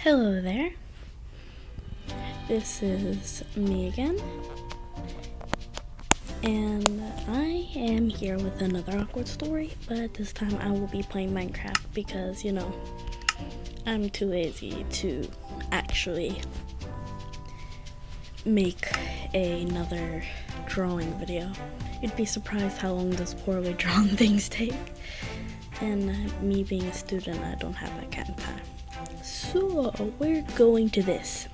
Hello there, this is me again, and I am here with another awkward story, but this time I will be playing Minecraft because, I'm too lazy to actually make another drawing video. You'd be surprised how long those poorly drawn things take, and me being a student, I don't have that kind of time. So, we're going to this.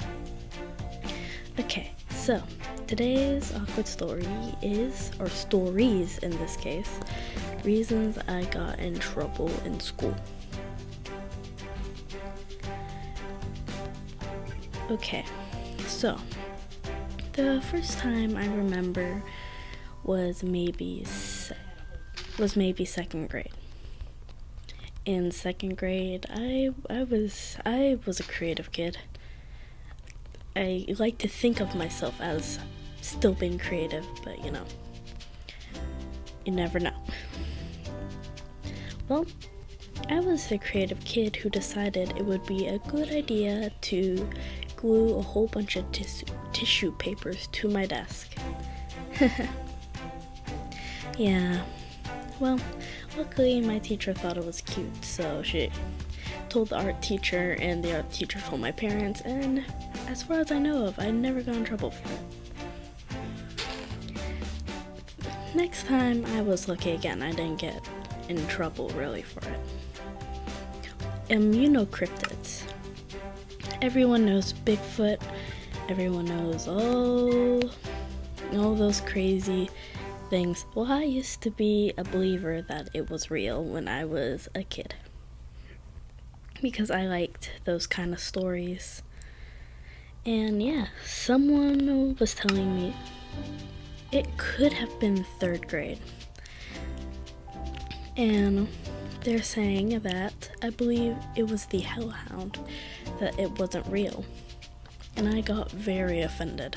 Okay, so today's awkward story is, or stories in this case, reasons I got in trouble in school. Okay, so the first time I remember was maybe second grade. In second grade, I was a creative kid. I like to think of myself as still being creative, but you never know. Well, I was a creative kid who decided it would be a good idea to glue a whole bunch of tissue papers to my desk. Yeah, well, luckily my teacher thought it was cute, so she told the art teacher, and the art teacher told my parents, and as far as I know of, I never got in trouble for it. Next time I was lucky again. I didn't get in trouble really for it. Cryptids. Everyone knows Bigfoot. Everyone knows all those crazy things. Well, I used to be a believer that it was real when I was a kid, because I liked those kind of stories. And yeah, someone was telling me it could have been third grade, and they're saying that I believe it was the hellhound, that it wasn't real, and I got very offended.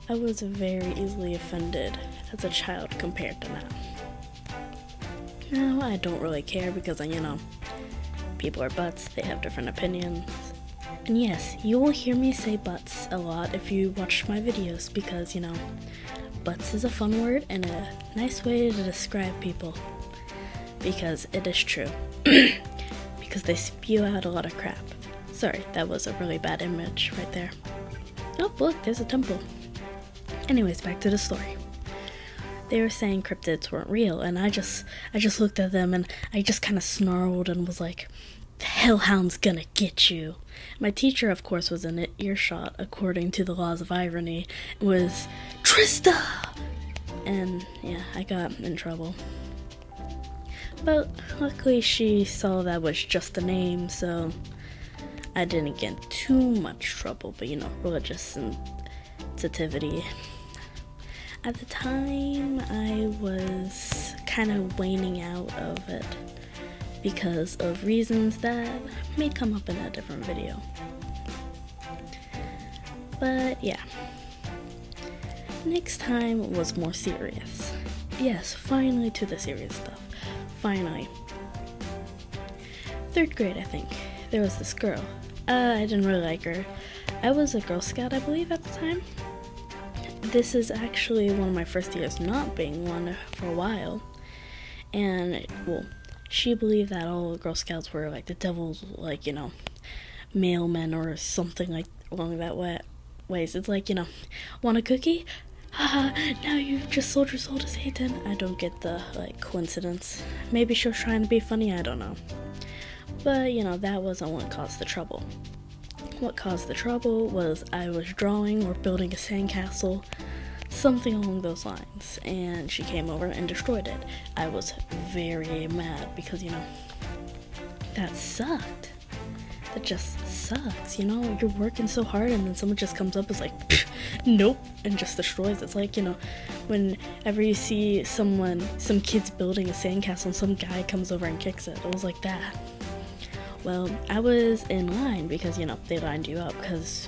I was very easily offended as a child compared to now. Now, I don't really care because, people are butts, they have different opinions. And yes, you will hear me say butts a lot if you watch my videos because, butts is a fun word and a nice way to describe people. Because it is true. Because they spew out a lot of crap. Sorry, that was a really bad image right there. Oh, look, there's a temple. Anyways, back to the story. They were saying cryptids weren't real, and I just looked at them and I just kind of snarled and was like, "The hellhound's gonna get you." My teacher, of course, was in earshot, according to the laws of irony, and was, "Trista!" And yeah, I got in trouble. But luckily she saw that was just a name, so I didn't get in too much trouble, but religious sensitivity. At the time, I was kind of waning out of it because of reasons that may come up in a different video. But yeah, next time was more serious. Yes, finally to the serious stuff. Finally. Third grade, I think. There was this girl. I didn't really like her. I was a Girl Scout, I believe, at the time. This is actually one of my first years not being one for a while. And, she believed that all Girl Scouts were like the devil's, mailmen or something like along that ways. It's like, want a cookie? Haha, now you've just sold your soul to Satan. I don't get the, coincidence. Maybe she was trying to be funny, I don't know. But, that wasn't what caused the trouble. What caused the trouble was I was drawing or building a sandcastle, something along those lines, and she came over and destroyed it. I was very mad because, that sucked. That just sucks, you're working so hard and then someone just comes up and is like, nope, and just destroys it. It's like, whenever you see some kids building a sandcastle and some guy comes over and kicks it. It was like that. Well, I was in line because, they lined you up because,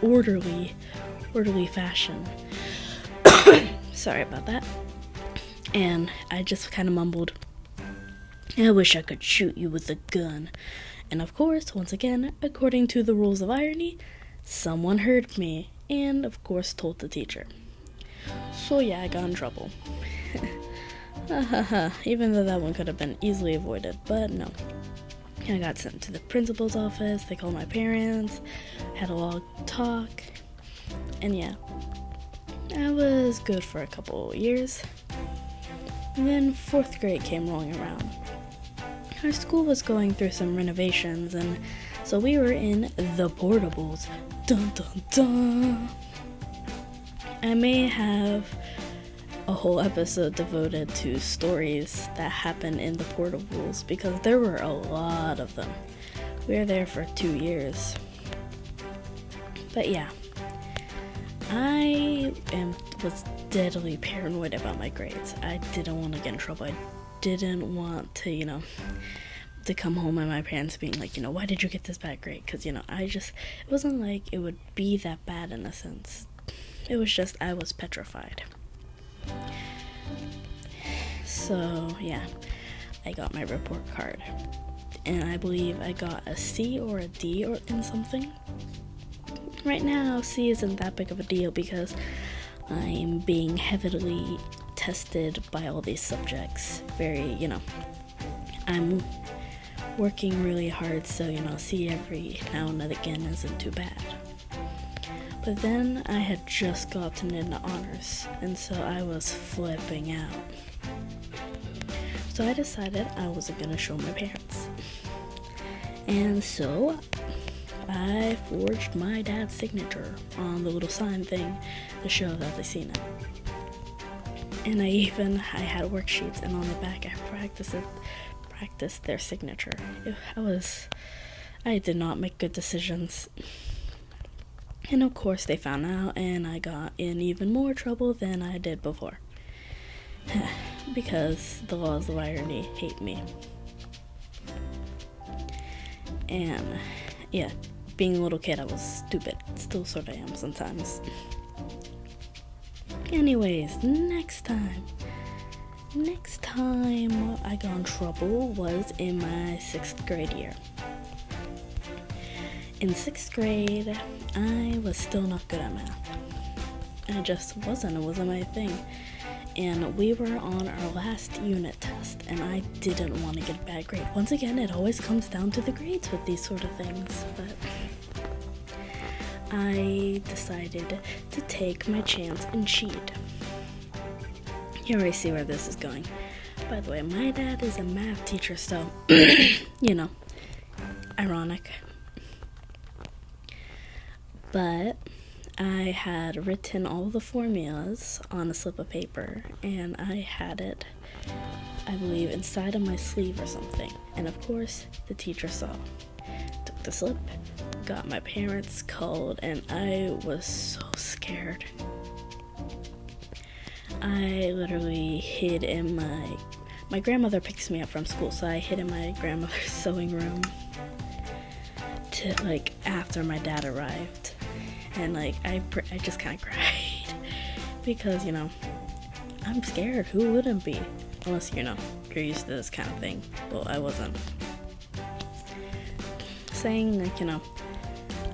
orderly fashion. Sorry about that. And I just kind of mumbled, "I wish I could shoot you with a gun." And of course, once again, according to the rules of irony, someone heard me and of course told the teacher. So yeah, I got in trouble. Even though that one could have been easily avoided, but no. I got sent to the principal's office, they called my parents, had a long talk, and yeah. I was good for a couple years. And then 4th grade came rolling around. Our school was going through some renovations, and so we were in the portables. Dun dun dun! I may have a whole episode devoted to stories that happened in the portables because there were a lot of them. We were there for 2 years. But yeah, I was deadly paranoid about my grades. I didn't want to get in trouble. I didn't want to, to come home and my parents being like, why did you get this bad grade? Because, it wasn't like it would be that bad in a sense. It was just I was petrified. So, yeah, I got my report card. And I believe I got a C or a D or in something. Right now, C isn't that big of a deal because I'm being heavily tested by all these subjects. I'm working really hard, so, C every now and again isn't too bad. But then I had just gotten into honors, and so I was flipping out. So I decided I wasn't going to show my parents. And so I forged my dad's signature on the little sign thing to show that they seen it. And I had worksheets, and on the back I practiced their signature. I did not make good decisions. And of course they found out, and I got in even more trouble than I did before. Because the laws of irony hate me. And yeah, being a little kid, I was stupid. Still sort of am sometimes. Anyways, next time I got in trouble was in my 6th grade year. In 6th grade, I was still not good at math. I just wasn't. It wasn't my thing. And we were on our last unit test, and I didn't want to get a bad grade. Once again, it always comes down to the grades with these sort of things, but I decided to take my chance and cheat. You already see where this is going. By the way, my dad is a math teacher, so, ironic. But I had written all the formulas on a slip of paper, and I had it, I believe, inside of my sleeve or something. And of course, the teacher saw. Took the slip, got my parents called, and I was so scared. I literally hid in my grandmother picks me up from school, so I hid in my grandmother's sewing room after my dad arrived. And I just kind of cried because, I'm scared. Who wouldn't be? Unless, you're used to this kind of thing. Well, I wasn't. Saying,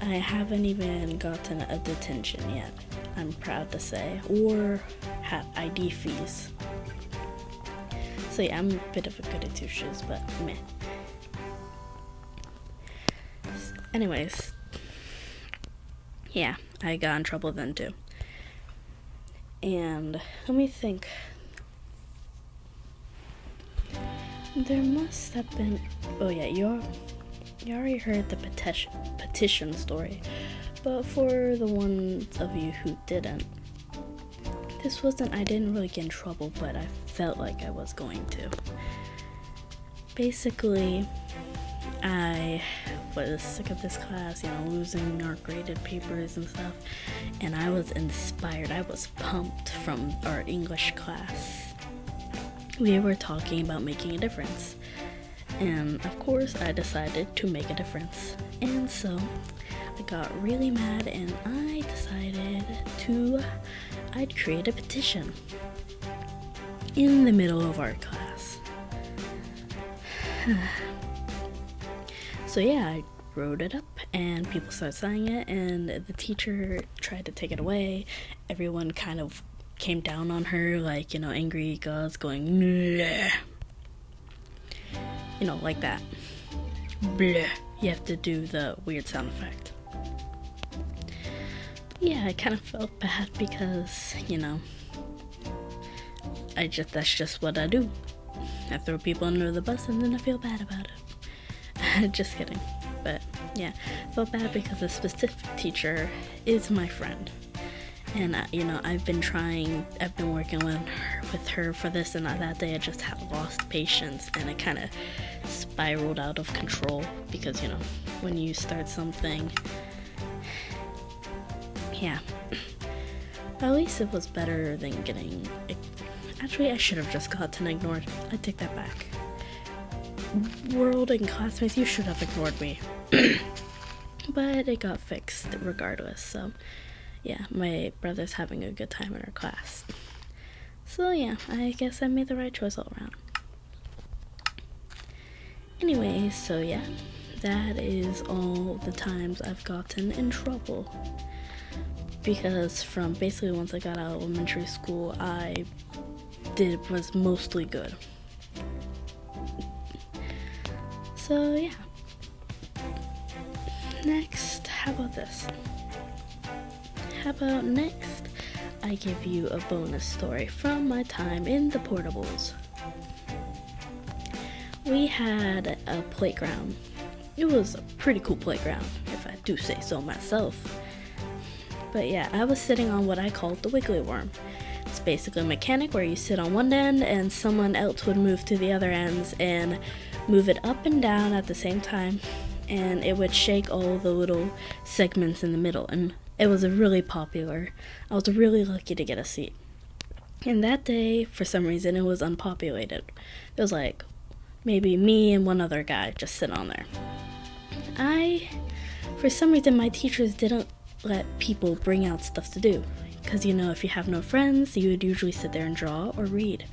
I haven't even gotten a detention yet, I'm proud to say, or had ID fees. So yeah, I'm a bit of a goody two-shoes, but meh. Anyways, yeah, I got in trouble then too. And let me think. There must have been. Oh yeah, you already heard the petition story, but for the ones of you who didn't, I didn't really get in trouble, but I felt like I was going to. Basically, I was sick of this class, losing our graded papers and stuff, and I was inspired. I was pumped from our English class. We were talking about making a difference, and of course I decided to make a difference. And so I got really mad, and I decided I'd create a petition in the middle of our class. So yeah, I wrote it up and people started signing it, and the teacher tried to take it away. Everyone kind of came down on her, like, angry gods going, bleh. Like that. Bleh. You have to do the weird sound effect. Yeah, I kind of felt bad because, that's just what I do. I throw people under the bus and then I feel bad about it. Just kidding. But yeah, I felt bad because a specific teacher is my friend. And, I've been working with her for this, and that day I just had lost patience, and it kind of spiraled out of control because, when you start something, yeah. At least it was better than getting... Actually, I should have just gotten ignored. I take that back. World and classmates, you should have ignored me. But it got fixed regardless, so... Yeah, my brother's having a good time in our class. So yeah, I guess I made the right choice all around. Anyway, so yeah, that is all the times I've gotten in trouble. Because from basically once I got out of elementary school, was mostly good. So yeah. Next, how about this? How about next, I give you a bonus story from my time in the portables. We had a playground. It was a pretty cool playground, if I do say so myself. But yeah, I was sitting on what I called the wiggly worm. It's basically a mechanic where you sit on one end and someone else would move to the other ends and move it up and down at the same time, and it would shake all the little segments in the middle, and it was really popular. I was really lucky to get a seat. And that day, for some reason, it was unpopulated. It was like maybe me and one other guy just sit on there. For some reason, my teachers didn't let people bring out stuff to do. Because, if you have no friends, you would usually sit there and draw or read.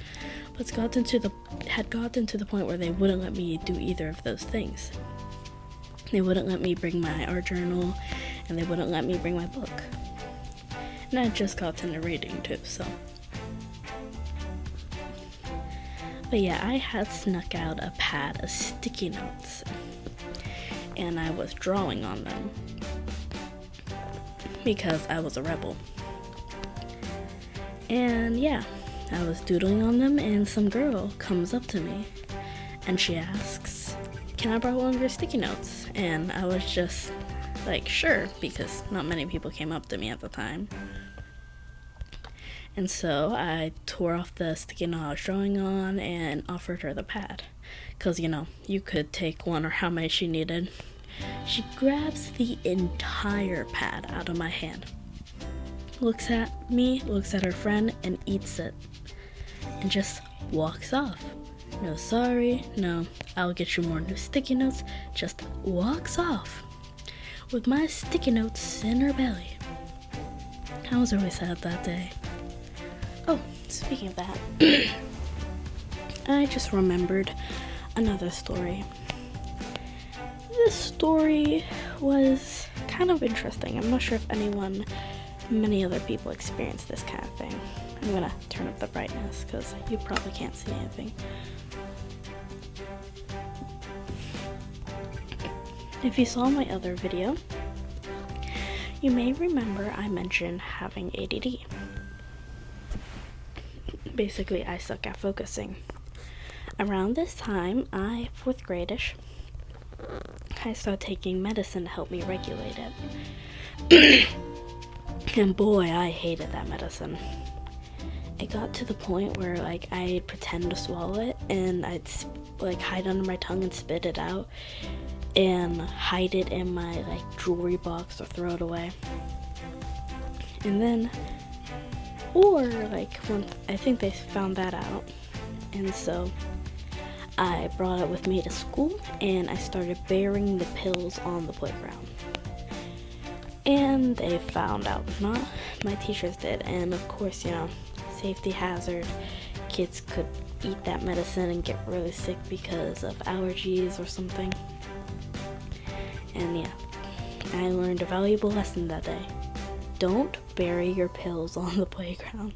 But had gotten to the point where they wouldn't let me do either of those things. They wouldn't let me bring my art journal, and they wouldn't let me bring my book. And I just got into reading too, so. But yeah, I had snuck out a pad of sticky notes, and I was drawing on them because I was a rebel. And yeah, I was doodling on them, and some girl comes up to me and she asks, "Can I borrow one of your sticky notes?" And I was just like, sure, because not many people came up to me at the time. And so I tore off the sticky note I was drawing on and offered her the pad. Because, you could take one or how many she needed. She grabs the entire pad out of my hand. Looks at me, looks at her friend, and eats it. And just walks off. No sorry, no, I'll get you more new sticky notes. Just walks off. With my sticky notes in her belly. I was really sad that day. Oh, speaking of that, I just remembered another story. This story was kind of interesting. I'm not sure if many other people experience this kind of thing. I'm gonna turn up the brightness because you probably can't see anything. If you saw my other video, you may remember I mentioned having ADD. Basically, I suck at focusing. Around this time, 4th grade-ish, I started taking medicine to help me regulate it. And boy, I hated that medicine. It got to the point where, I'd pretend to swallow it, and I'd, hide under my tongue and spit it out, and hide it in my, jewelry box or throw it away. And then, when I think they found that out, and so I brought it with me to school, and I started burying the pills on the playground. And they found out, not my teachers did, and of course, safety hazard, kids could eat that medicine and get really sick because of allergies or something. And yeah, I learned a valuable lesson that day. Don't bury your pills on the playground.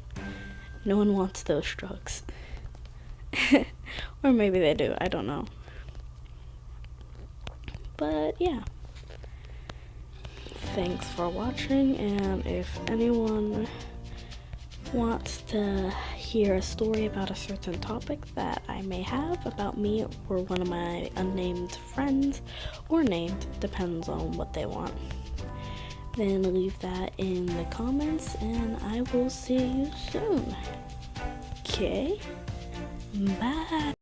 No one wants those drugs. Or maybe they do, I don't know. But yeah. Thanks for watching, and if anyone wants to hear a story about a certain topic that I may have about me or one of my unnamed friends, or named, depends on what they want, then leave that in the comments and I will see you soon. Okay? Bye!